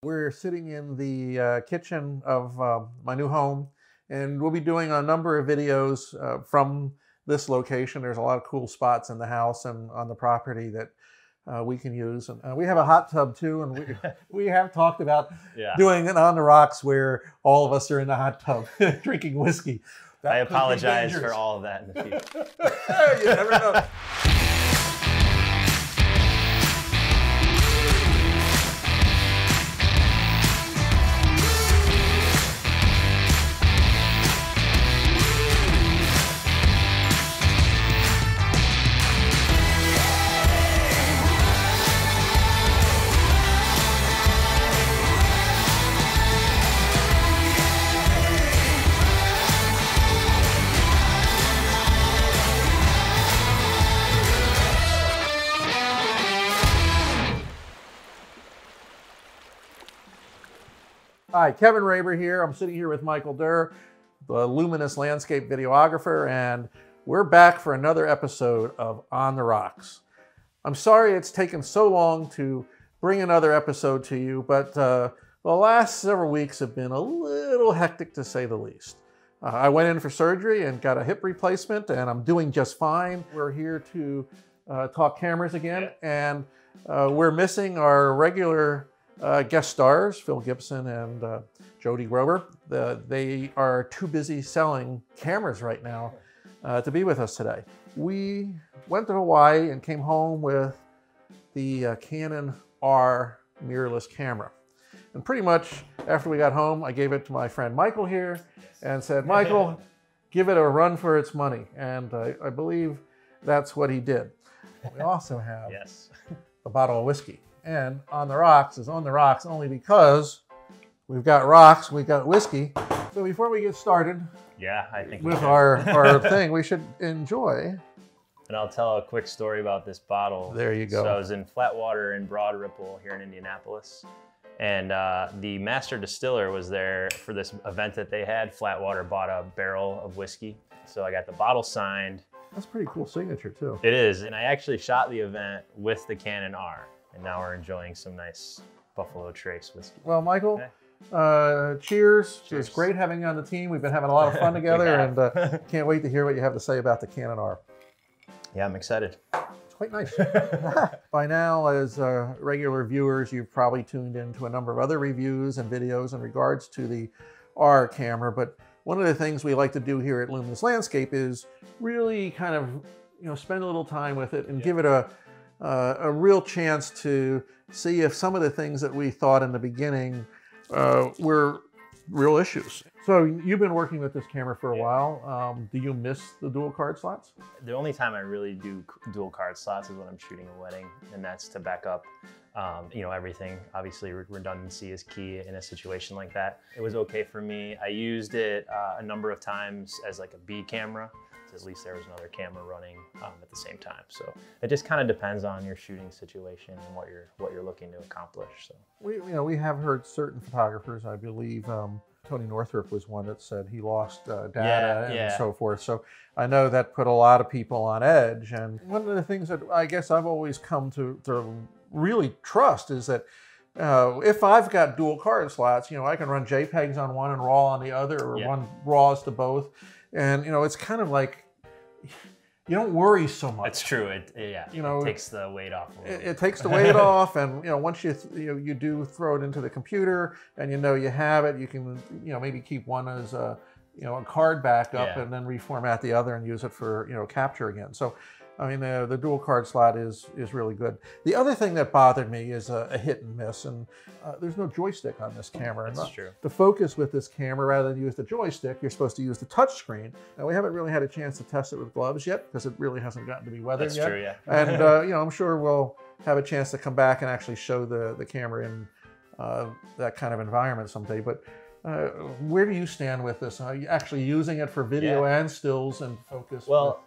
We're sitting in the kitchen of my new home, and we'll be doing a number of videos from this location. There's a lot of cool spots in the house and on the property that we can use. And we have a hot tub too, and we have talked about doing it on the rocks where all of us are in the hot tub drinking whiskey. I apologize for all of that in the future. You never know. Hi, Kevin Raber here. I'm sitting here with Michael Durr, the Luminous-Landscape videographer, and we're back for another episode of On the Rocks. I'm sorry it's taken so long to bring another episode to you, but the last several weeks have been a little hectic to say the least. I went in for surgery and got a hip replacement, and I'm doing just fine. We're here to talk cameras again, and we're missing our regular guest stars, Phil Gibson and Jody Grover. They are too busy selling cameras right now to be with us today. We went to Hawaii and came home with the Canon R Mirrorless Camera. And pretty much after we got home, I gave it to my friend Michael here and said, Michael, give it a run for its money. And I believe that's what he did. We also have a bottle of whiskey. And On the Rocks is on the rocks only because we've got rocks, we've got whiskey. So before we get started I think with our thing, we should enjoy. And I'll tell a quick story about this bottle. There you go. So I was in Flatwater in Broad Ripple here in Indianapolis. And the master distiller was there for this event that they had. Flatwater bought a barrel of whiskey. So I got the bottle signed. That's a pretty cool signature too. It is. And I actually shot the event with the Canon R. And now we're enjoying some nice Buffalo Trace whiskey. Well, Michael, cheers. It's great having you on the team. We've been having a lot of fun together, and can't wait to hear what you have to say about the Canon R. Yeah, I'm excited. It's quite nice. By now, as regular viewers, you've probably tuned into a number of other reviews and videos in regards to the R camera, but one of the things we like to do here at Luminous-Landscape is really kind of, spend a little time with it and give it a real chance to see if some of the things that we thought in the beginning were real issues. So you've been working with this camera for a while. Do you miss the dual card slots? The only time I really do dual card slots is when I'm shooting a wedding, and that's to back up everything. Obviously redundancy is key in a situation like that. It was okay for me. I used it a number of times as like a B camera. At least there was another camera running at the same time. So it just kind of depends on your shooting situation and what you're looking to accomplish. So we have heard certain photographers, I believe Tony Northrup was one that said he lost data and so forth. So I know that put a lot of people on edge. And one of the things that I guess I've always come to really trust is that if I've got dual card slots, I can run JPEGs on one and RAW on the other, or run RAWs to both. And, it's kind of like, you don't worry so much. It's true. It takes the weight off a little bit. It takes the weight off, and once you do throw it into the computer and you have it, you can maybe keep one as a card backup and then reformat the other and use it for capture again. So I mean, the dual card slot is really good. The other thing that bothered me is a hit and miss, and there's no joystick on this camera. That's true. The focus with this camera, rather than use the joystick, you're supposed to use the touch screen. Now, we haven't really had a chance to test it with gloves yet, because it really hasn't gotten to be weathered yet. That's true, yeah. And I'm sure we'll have a chance to come back and actually show the camera in that kind of environment someday. But where do you stand with this? Are you actually using it for video and stills and focus? Well,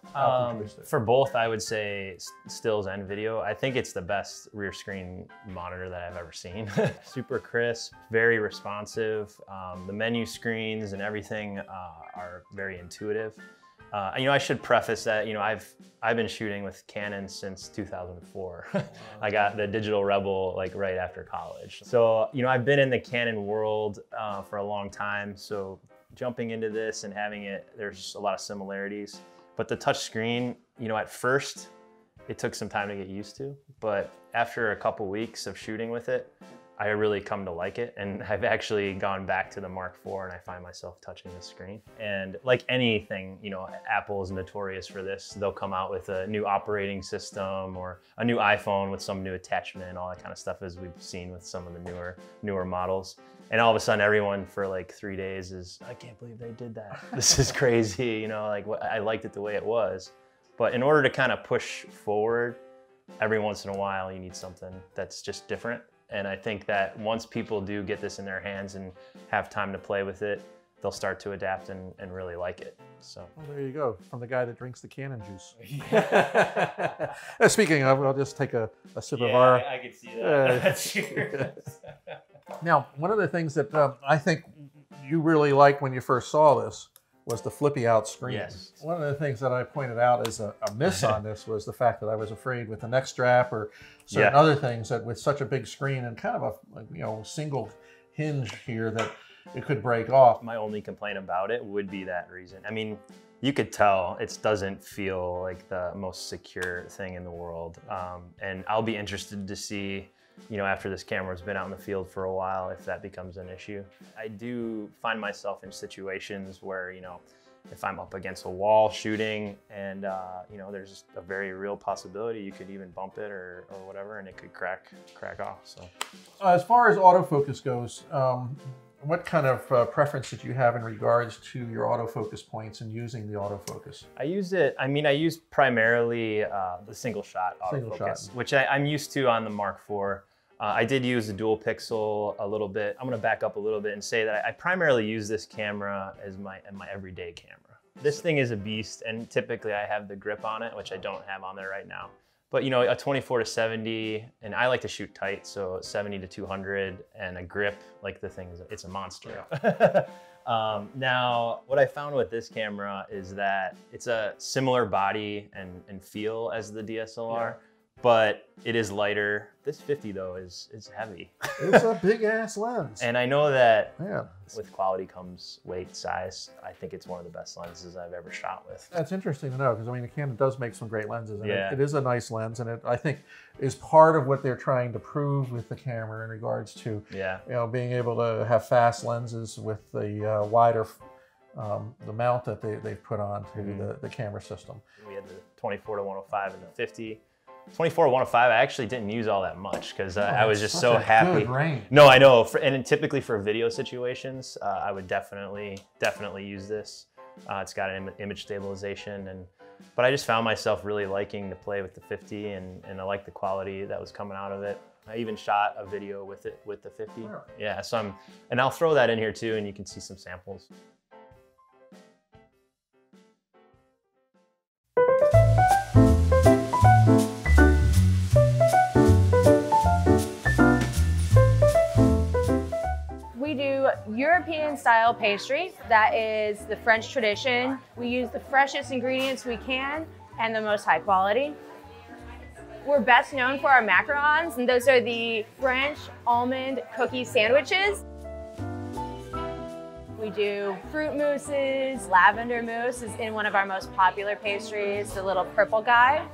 for both, I would say stills and video. I think it's the best rear screen monitor that I've ever seen. Super crisp, very responsive. The menu screens and everything are very intuitive. I should preface that, I've been shooting with Canon since 2004. I got the Digital Rebel like right after college. So, I've been in the Canon world for a long time. So jumping into this and having it, there's a lot of similarities. But the touch screen, at first, it took some time to get used to. But after a couple weeks of shooting with it, I really come to like it, and I've actually gone back to the Mark IV and I find myself touching the screen. And like anything, Apple is notorious for this. They'll come out with a new operating system or a new iPhone with some new attachment, all that kind of stuff, as we've seen with some of the newer models. And all of a sudden everyone for like 3 days is, I can't believe they did that. This is crazy, I liked it the way it was. But in order to kind of push forward, every once in a while you need something that's just different. And I think that once people do get this in their hands and have time to play with it, they'll start to adapt and really like it. So well, there you go, from the guy that drinks the Canon juice. Speaking of, I'll just take a sip of our... I can see that. Cheers. Now, one of the things that I think you really liked when you first saw this was the flippy out screen. Yes. One of the things that I pointed out as a miss on this was the fact that I was afraid with the neck strap or certain other things that with such a big screen and kind of a single hinge here that it could break off. My only complaint about it would be that reason. I mean, you could tell it doesn't feel like the most secure thing in the world. And I'll be interested to see, after this camera's been out in the field for a while, if that becomes an issue. I do find myself in situations where, if I'm up against a wall shooting and, there's a very real possibility you could even bump it or whatever, and it could crack off, so. As far as autofocus goes, what kind of preference did you have in regards to your autofocus points and using the autofocus? I use primarily the single shot autofocus, which I'm used to on the Mark IV. I did use the dual pixel a little bit. I'm gonna back up a little bit and say that I primarily use this camera as my everyday camera. This thing is a beast, and typically I have the grip on it, which I don't have on there right now. But a 24-70, and I like to shoot tight, so 70-200, and a grip, like the thing it's a monster. Yeah. Now, what I found with this camera is that it's a similar body and feel as the DSLR, but it is lighter. This 50 though is heavy. It's a big ass lens. And I know that with quality comes weight, size. I think it's one of the best lenses I've ever shot with. That's interesting to know, because the Canon does make some great lenses, and it is a nice lens, and it I think is part of what they're trying to prove with the camera in regards to being able to have fast lenses with the wider the mount that they've put on to the camera system. We had the 24-105 and the 50. 24-105, I actually didn't use all that much because I was just so happy. Good range. No, I know, and typically for video situations, I would definitely use this. It's got an image stabilization, but I just found myself really liking to play with the 50, and I like the quality that was coming out of it. I even shot a video with it with the 50. Really? Yeah, so and I'll throw that in here too, and you can see some samples. We do European style pastry. That is the French tradition. We use the freshest ingredients we can and the most high quality. We're best known for our macarons, and those are the French almond cookie sandwiches. We do fruit mousses. Lavender mousse is in one of our most popular pastries, the little purple guy.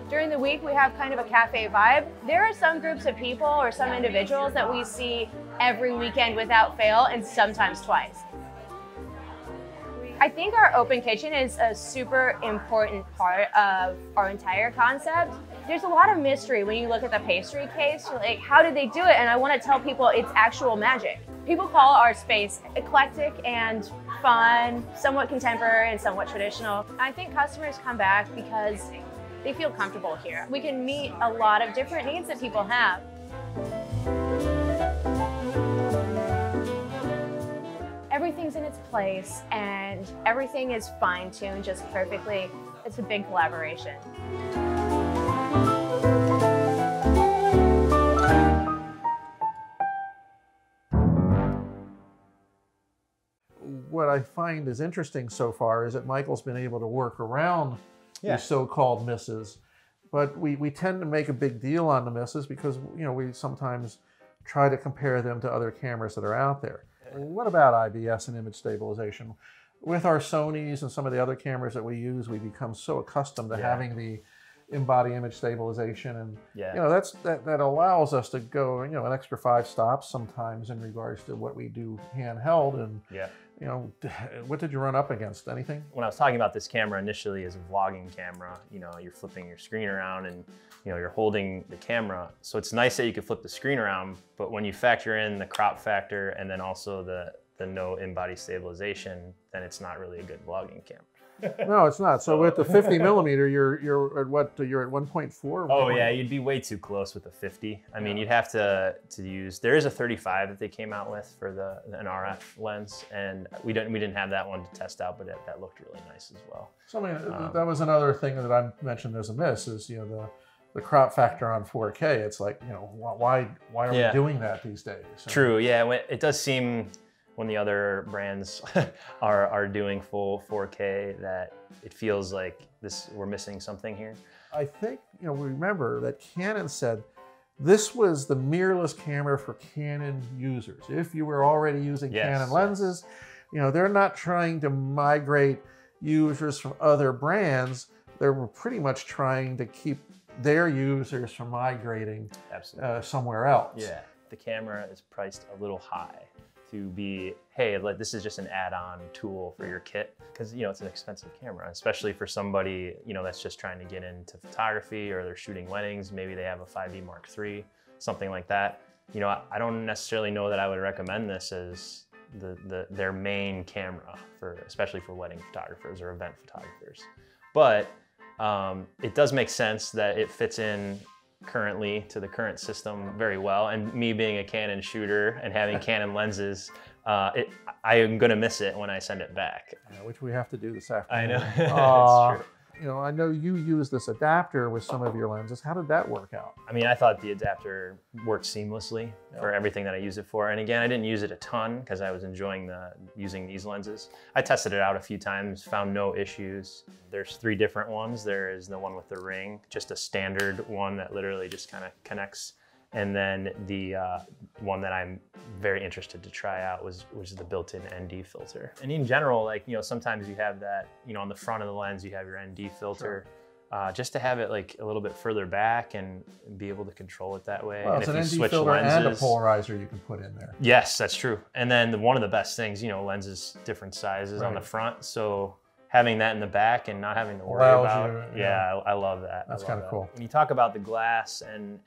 During the week, we have kind of a cafe vibe. There are some groups of people or some individuals that we see every weekend without fail, and sometimes twice. I think our open kitchen is a super important part of our entire concept. There's a lot of mystery when you look at the pastry case. You're like, how did they do it? And I want to tell people it's actual magic. People call our space eclectic and fun, somewhat contemporary and somewhat traditional. I think customers come back because they feel comfortable here. We can meet a lot of different needs that people have. Everything's in its place and everything is fine-tuned just perfectly. It's a big collaboration. what I find is interesting so far is that Michael's been able to work around these so-called misses, but we tend to make a big deal on the misses because, you know, we sometimes try to compare them to other cameras that are out there. What about IBS and image stabilization? With our Sonys and some of the other cameras that we use, we become so accustomed to having the in-body image stabilization, and you know, that allows us to go, you know, an extra 5 stops sometimes in regards to what we do handheld. And you know, what did you run up against? Anything? When I was talking about this camera initially as a vlogging camera, you know, you're flipping your screen around and, you know, you're holding the camera. So it's nice that you can flip the screen around, but when you factor in the crop factor and then also the no in-body stabilization, then it's not really a good vlogging camera. No, it's not. So with the 50 millimeter, you're at what? You're at 1.4? Oh yeah, you'd be way too close with the 50. I mean, you'd have to use. There is a 35 that they came out with for an RF lens, and we didn't have that one to test out, but that looked really nice as well. So I mean, that was another thing that I mentioned as a miss is, you know, the crop factor on 4K. It's like, you know, why are we doing that these days? So, true. Yeah, it does seem, when the other brands are doing full 4K, that it feels like we're missing something here. I think, you know, remember that Canon said this was the mirrorless camera for Canon users. If you were already using Canon lenses, you know, they're not trying to migrate users from other brands. They're pretty much trying to keep their users from migrating somewhere else. Yeah, the camera is priced a little high to be, hey, like, this is just an add-on tool for your kit, because, you know, it's an expensive camera, especially for somebody, you know, that's just trying to get into photography, or they're shooting weddings. Maybe they have a 5D Mark III, something like that. You know, I don't necessarily know that I would recommend this as their main camera especially for wedding photographers or event photographers. But it does make sense that it fits in currently to the current system very well, and me being a Canon shooter and having Canon lenses, I am gonna miss it when I send it back. Yeah, which we have to do this afternoon. I know. It's true. You know, I know you use this adapter with some of your lenses. How did that work out? I mean, I thought the adapter worked seamlessly for everything that I use it for. And again, I didn't use it a ton because I was enjoying using these lenses. I tested it out a few times, found no issues. There's 3 different ones. There is the one with the ring, just a standard one that literally just kind of connects. And then the one that I'm very interested to try out was the built-in ND filter. And in general, like, you know, sometimes you have that, you know, on the front of the lens, you have your ND filter. Just to have it like a little bit further back and be able to control it that way. Well, and it's if an you ND switch filter lenses, and a polarizer you can put in there. Yes, that's true. And then one of the best things, you know, lenses, different sizes on the front. So having that in the back and not having to worry about, I love that. That's kind of cool. When you talk about the glass, and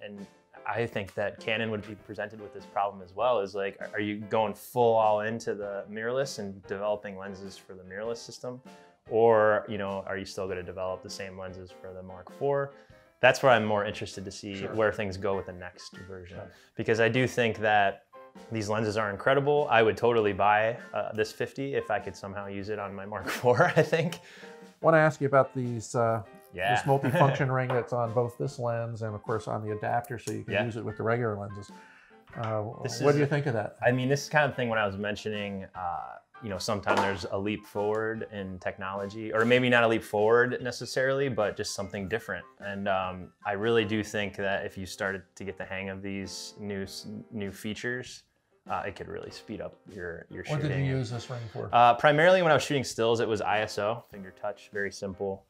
I think that Canon would be presented with this problem as well, is like, are you going all into the mirrorless and developing lenses for the mirrorless system? Or, you know, are you still going to develop the same lenses for the Mark IV? That's where I'm more interested to see where things go with the next version. Because I do think that these lenses are incredible. I would totally buy this 50 if I could somehow use it on my Mark IV, I think. I want to ask you about these this multi-function ring that's on both this lens and, of course, on the adapter, so you can use it with the regular lenses. What do you think of that? I mean, this kind of thing when I was mentioning, you know, sometimes there's a leap forward in technology, or maybe not a leap forward necessarily, but just something different. And I really do think that if you started to get the hang of these new features, it could really speed up your shooting. What did you use this ring for? Primarily when I was shooting stills, it was ISO, finger touch, very simple.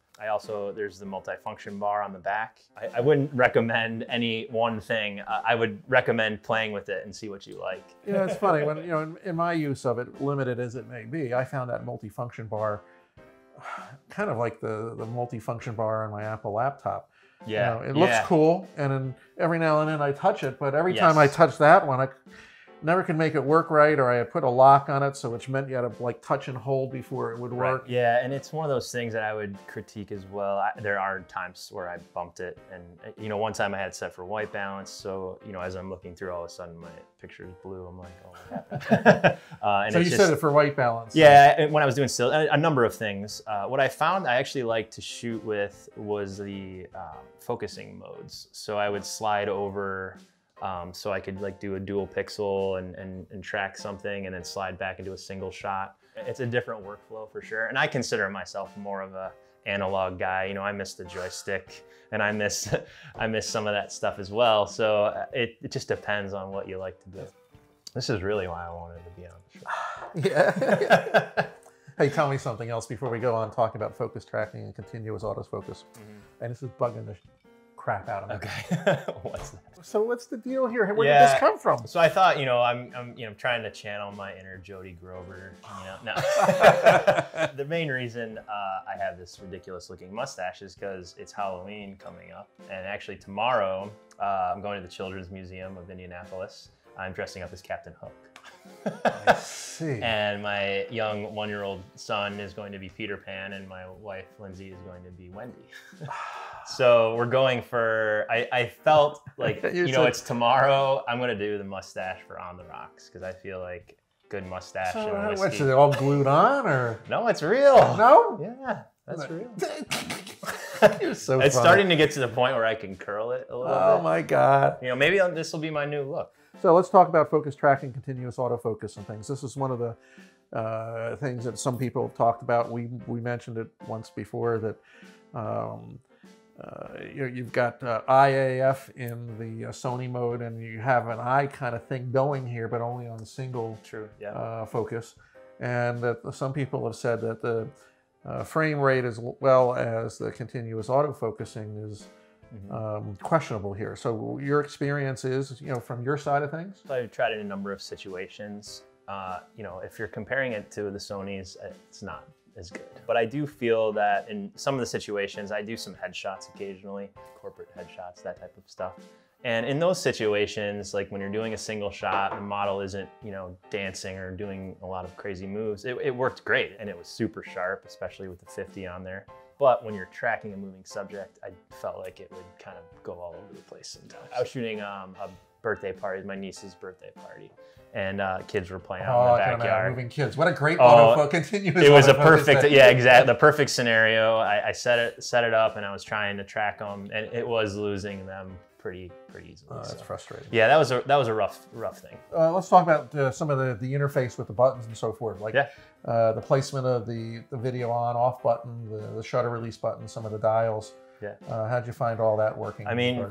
There's the multi-function bar on the back. I wouldn't recommend any one thing. I would recommend playing with it and see what you like. Yeah, it's funny, when, you know, in my use of it, limited as it may be, I found that multi-function bar kind of like the multi-function bar on my Apple laptop. Yeah. You know, it looks cool, and then every now and then I touch it, but every time I touch that one, I never could make it work right, or I had put a lock on it, so which meant you had to like touch and hold before it would work. Yeah, and it's one of those things that I would critique as well. There are times where I bumped it, and you know, one time I had it set for white balance, so you know, as I'm looking through, all of a sudden my picture is blue. I'm like, oh, what happened? And so you set it for white balance. Yeah, and when I was doing still, a number of things. What I found I actually liked to shoot with was the focusing modes. So I would slide over. So I could like do a dual pixel and track something, and then slide back into a single shot. It's a different workflow for sure. And I consider myself more of a analog guy. You know, I miss the joystick and I miss some of that stuff as well. So it just depends on what you like to do. This is really why I wanted to be on the show. Yeah. Hey, tell me something else before we go on talking about focus tracking and continuous autofocus. And this is bugging the crap out of me. Okay. What's that? So what's the deal here? Where did this come from? So I thought, you know, I'm trying to channel my inner Jody Grover. You know, no. The main reason I have this ridiculous looking mustache is because it's Halloween coming up, and actually tomorrow I'm going to the Children's Museum of Indianapolis. I'm dressing up as Captain Hook. I see. And my young 1-year-old son is going to be Peter Pan, and my wife Lindsay is going to be Wendy. So we're going for, I felt like, you know, it's tomorrow. I'm going to do the mustache for On the Rocks because I feel like good mustache and whiskey. What's it, all glued on or? No, it's real. No? Yeah, that's real. You're so It's funny. starting to get to the point where I can curl it a little bit. Oh my God. You know, maybe this will be my new look. So let's talk about focus tracking, continuous autofocus and things. This is one of the things that some people have talked about. We mentioned it once before that you've got IAF in the Sony mode, and you have an eye kind of thing going here, but only on single focus. And that some people have said that the frame rate as well as the continuous autofocusing is questionable here. So your experience is, you know, from your side of things? I've tried it in a number of situations. You know, if you're comparing it to the Sonys, it's not as good. But I do feel that in some of the situations, I do some headshots occasionally, corporate headshots, that type of stuff. And in those situations, like when you're doing a single shot, the model isn't, you know, dancing or doing a lot of crazy moves. It worked great, and it was super sharp, especially with the 50 on there. But when you're tracking a moving subject, I felt like it would kind of go all over the place sometimes. I was shooting a birthday party, my niece's birthday party, and kids were playing out in the backyard. Moving kids. What a great autofocus, continuous. It was a perfect, yeah, exactly, the perfect scenario. I set it up, and I was trying to track them, and it was losing them pretty easily. That's frustrating. Yeah, that was a rough thing. Let's talk about some of the interface with the buttons and so forth. Like the placement of the video on off button, the shutter release button, some of the dials. Yeah. How'd you find all that working? I mean,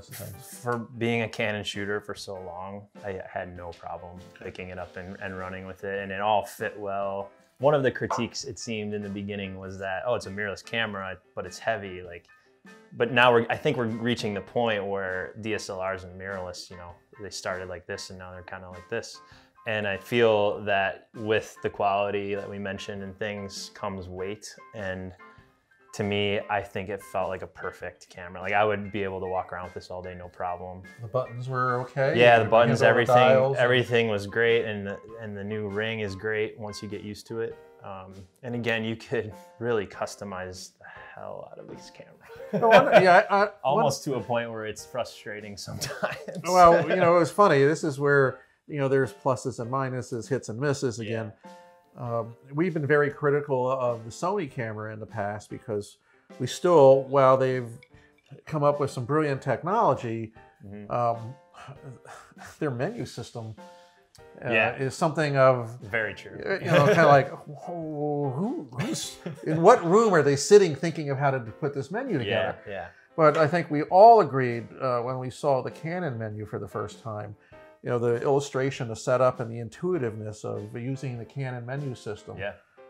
for being a Canon shooter for so long, I had no problem picking it up and running with it, and it all fit well. One of the critiques, it seemed in the beginning, was that, oh, it's a mirrorless camera, but it's heavy. Like, but now I think we're reaching the point where DSLRs and mirrorless, you know, they started like this and now they're kind of like this. And I feel that with the quality that we mentioned and things comes weight. And to me, I think it felt like a perfect camera. Like I would be able to walk around with this all day, no problem. The buttons were okay? Yeah, the buttons, everything was great. And the new ring is great once you get used to it. And again, you could really customize the hell out of this camera. Almost to a point where it's frustrating sometimes. Well, you know, it was funny. This is where, you know, there's pluses and minuses, hits and misses again. Yeah. We've been very critical of the Sony camera in the past because we still, while they've come up with some brilliant technology, their menu system is something of very true. You know, kind of like, who's in what room are they sitting thinking of how to put this menu together? Yeah. But I think we all agreed when we saw the Canon menu for the first time, you know, the illustration, the setup, and the intuitiveness of using the Canon menu system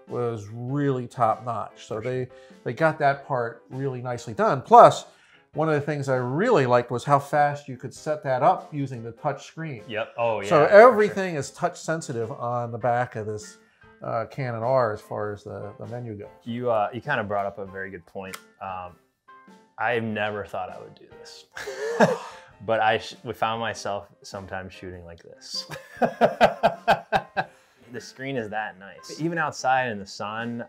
was really top notch. So they got that part really nicely done. Plus, one of the things I really liked was how fast you could set that up using the touch screen. Yep. Oh, yeah. So everything is touch sensitive on the back of this Canon R as far as the menu goes. You kind of brought up a very good point. I never thought I would do this, but I found myself sometimes shooting like this. The screen is that nice. Even outside in the sun,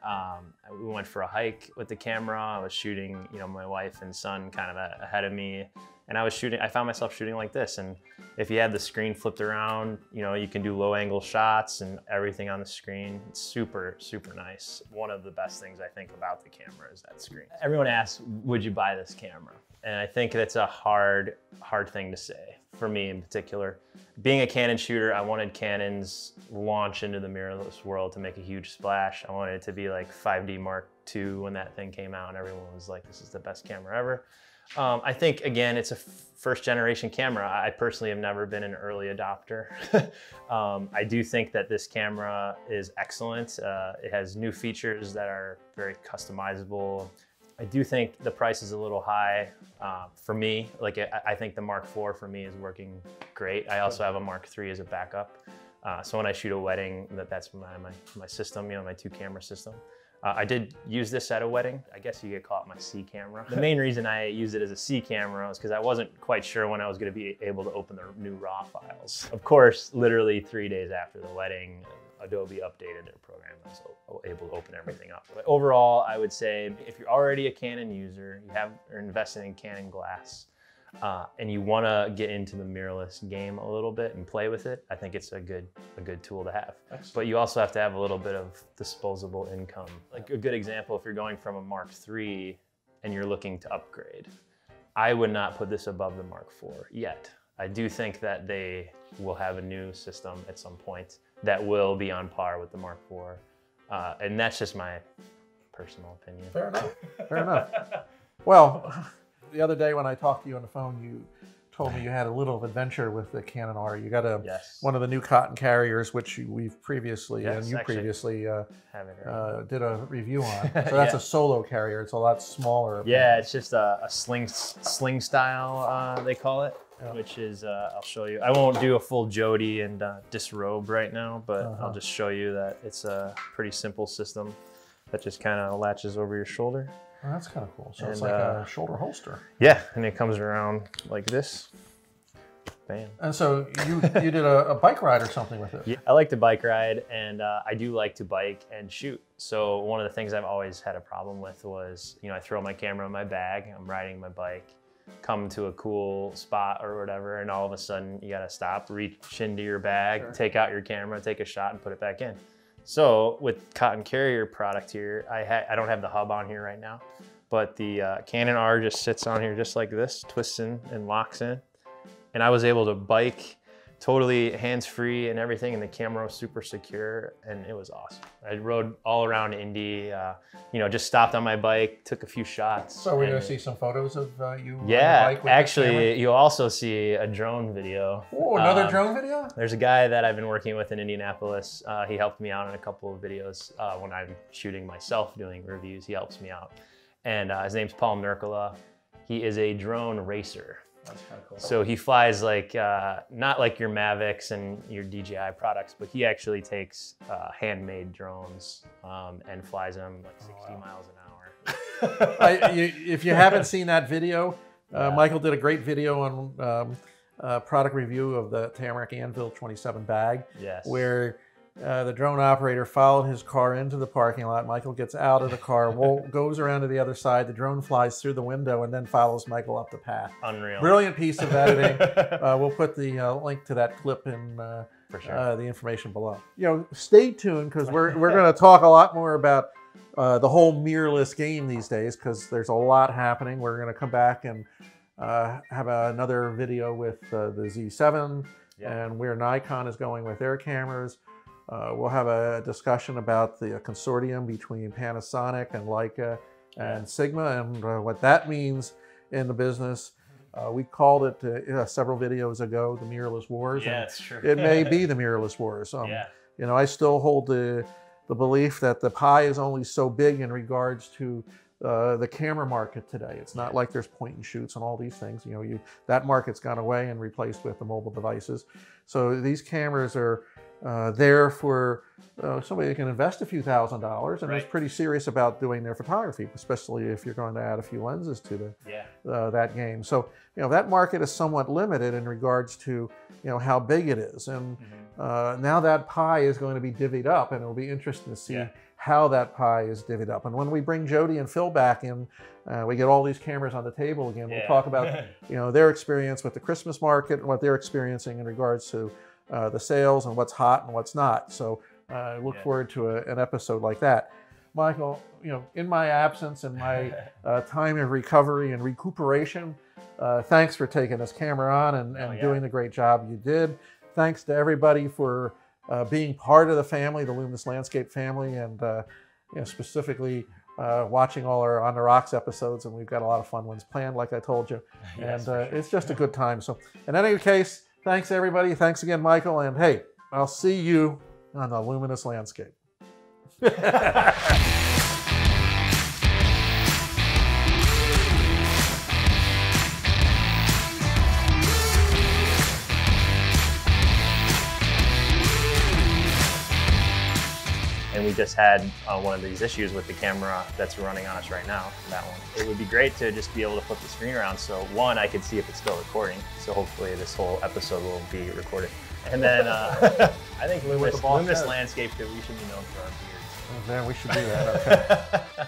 we went for a hike with the camera. I was shooting, you know, my wife and son kind of ahead of me, And I found myself shooting like this. And if you had the screen flipped around, you know, you can do low angle shots and everything on the screen. It's super, super nice. One of the best things I think about the camera is that screen. Everyone asks, would you buy this camera? And I think that's a hard thing to say, for me in particular. Being a Canon shooter, I wanted Canon's launch into the mirrorless world to make a huge splash. I wanted it to be like 5D Mark II when that thing came out and everyone was like, this is the best camera ever. I think, again, it's a first generation camera. I personally have never been an early adopter. I do think that this camera is excellent. It has new features that are very customizable. I do think the price is a little high for me. Like, I think the Mark IV for me is working great. I also have a Mark III as a backup. So when I shoot a wedding, that's my system, you know, my 2-camera system. I did use this at a wedding. I guess you could call it my C camera. The main reason I used it as a C camera was because I wasn't quite sure when I was going to be able to open the new RAW files. Of course, literally 3 days after the wedding, Adobe updated their program. I was able to open everything up. But overall, I would say if you're already a Canon user, you're investing in Canon glass, and you want to get into the mirrorless game a little bit and play with it, I think it's a good tool to have. Excellent. But you also have to have a little bit of disposable income. Like a good example, if you're going from a Mark III and you're looking to upgrade, I would not put this above the Mark IV yet. I do think that they will have a new system at some point that will be on par with the Mark IV. And that's just my personal opinion. Fair enough, fair enough. Well, the other day when I talked to you on the phone, you told me you had a little adventure with the Canon R. You got one of the new cotton carriers, which we've previously, and you previously did a review on. So that's a solo carrier. It's a lot smaller. Yeah, it's just a sling style, they call it. Which is, I'll show you. I won't do a full Jody and disrobe right now, but I'll just show you that it's a pretty simple system that just kind of latches over your shoulder. Oh, that's kind of cool. So it's like a shoulder holster. Yeah, and it comes around like this. Bam. And so you did a bike ride or something with it? Yeah, I like to bike ride, and I do like to bike and shoot. So one of the things I've always had a problem with was, you know, I throw my camera in my bag, I'm riding my bike, come to a cool spot or whatever, and all of a sudden you gotta stop, reach into your bag, take out your camera, take a shot, and put it back in. So with cotton carrier product here, I don't have the hub on here right now, but the Canon R just sits on here just like this, twists in and locks in. And I was able to bike totally hands-free and everything, and the camera was super secure, and it was awesome. I rode all around Indy, you know, just stopped on my bike, took a few shots. So we're gonna see some photos of you on the yeah, bike with actually, you'll also see a drone video. Oh, another drone video? There's a guy that I've been working with in Indianapolis. He helped me out in a couple of videos when I'm shooting myself doing reviews. He helps me out. And his name's Paul Nurkala. He is a drone racer. That's kind of cool. So he flies like, not like your Mavics and your DJI products, but he actually takes handmade drones and flies them like 60 miles an hour. If you haven't seen that video, Michael did a great video on product review of the Tamarack Anvil 27 bag, where the drone operator followed his car into the parking lot. Michael gets out of the car, goes around to the other side. The drone flies through the window and then follows Michael up the path. Unreal. Brilliant piece of editing. We'll put the link to that clip in For sure. the information below. You know, stay tuned because we're going to talk a lot more about the whole mirrorless game these days because there's a lot happening. We're going to come back and have another video with the Z7 and where Nikon is going with their cameras. We'll have a discussion about the consortium between Panasonic and Leica and Sigma and what that means in the business. We called it several videos ago, the Mirrorless Wars. Yeah, it's true. It may be the Mirrorless Wars. You know, I still hold the belief that the pie is only so big in regards to the camera market today. It's not like there's point and shoots and all these things. You know, that market's gone away and replaced with the mobile devices. So these cameras are there for somebody that can invest a few $1,000s and is pretty serious about doing their photography, especially if you're going to add a few lenses to that game. So, you know, that market is somewhat limited in regards to, you know, how big it is. And now that pie is going to be divvied up, and it'll be interesting to see how that pie is divvied up. And when we bring Jody and Phil back in, we get all these cameras on the table again. We'll talk about their experience with the Christmas market and what they're experiencing in regards to the sales and what's hot and what's not. So look forward to an episode like that. Michael, in my absence and my time of recovery and recuperation, thanks for taking this camera on and doing the great job you did. Thanks to everybody for being part of the family, the Luminous-Landscape family, and specifically watching all our On the Rocks episodes, and we've got a lot of fun ones planned, like I told you. Yes, and it's just a good time. So in any case, thanks everybody. Thanks again, Michael. And hey, I'll see you on the Luminous-Landscape. And we just had one of these issues with the camera that's running on us right now, that one. It would be great to just be able to flip the screen around so one, I could see if it's still recording. So hopefully this whole episode will be recorded. And then I think Luminous-Landscape, we should be known for our beards. Oh, man, we should do that. Okay.